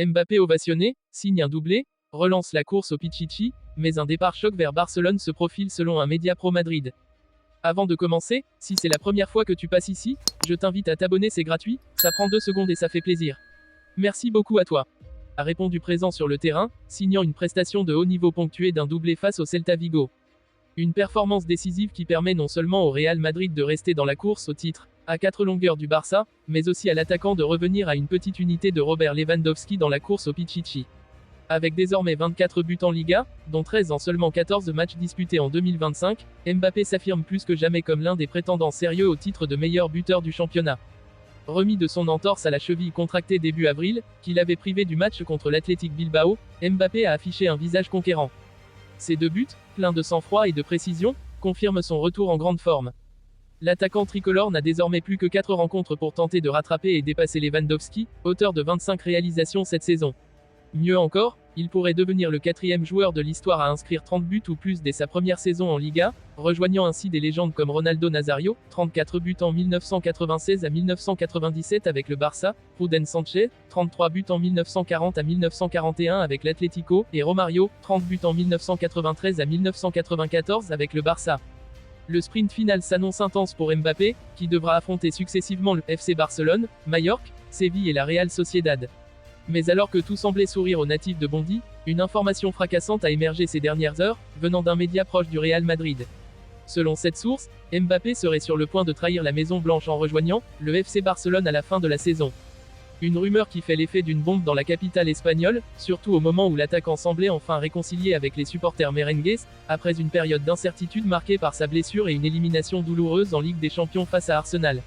Mbappé ovationné, signe un doublé, relance la course au Pichichi, mais un départ choc vers Barcelone se profile selon un média pro Madrid. Avant de commencer, si c'est la première fois que tu passes ici, je t'invite à t'abonner, c'est gratuit, ça prend 2 secondes et ça fait plaisir. Merci beaucoup à toi. A répondu présent sur le terrain, signant une prestation de haut niveau ponctuée d'un doublé face au Celta Vigo. Une performance décisive qui permet non seulement au Real Madrid de rester dans la course au titre, à 4 longueurs du Barça, mais aussi à l'attaquant de revenir à une petite unité de Robert Lewandowski dans la course au Pichichi. Avec désormais 24 buts en Liga, dont 13 en seulement 14 matchs disputés en 2025, Mbappé s'affirme plus que jamais comme l'un des prétendants sérieux au titre de meilleur buteur du championnat. Remis de son entorse à la cheville contractée début avril, qui l'avait privé du match contre l'Athletic Bilbao, Mbappé a affiché un visage conquérant. Ses 2 buts, pleins de sang-froid et de précision, confirment son retour en grande forme. L'attaquant tricolore n'a désormais plus que 4 rencontres pour tenter de rattraper et dépasser Lewandowski, auteur de 25 réalisations cette saison. Mieux encore, il pourrait devenir le 4e joueur de l'histoire à inscrire 30 buts ou plus dès sa première saison en Liga, rejoignant ainsi des légendes comme Ronaldo Nazario, 34 buts en 1996 à 1997 avec le Barça, Ruden Sanchez, 33 buts en 1940 à 1941 avec l'Atlético, et Romario, 30 buts en 1993 à 1994 avec le Barça. Le sprint final s'annonce intense pour Mbappé, qui devra affronter successivement le FC Barcelone, Majorque, Séville et la Real Sociedad. Mais alors que tout semblait sourire aux natifs de Bondy, une information fracassante a émergé ces dernières heures, venant d'un média proche du Real Madrid. Selon cette source, Mbappé serait sur le point de trahir la Maison Blanche en rejoignant le FC Barcelone à la fin de la saison. Une rumeur qui fait l'effet d'une bombe dans la capitale espagnole, surtout au moment où l'attaquant semblait enfin réconcilié avec les supporters merengues, après une période d'incertitude marquée par sa blessure et une élimination douloureuse en Ligue des Champions face à Arsenal.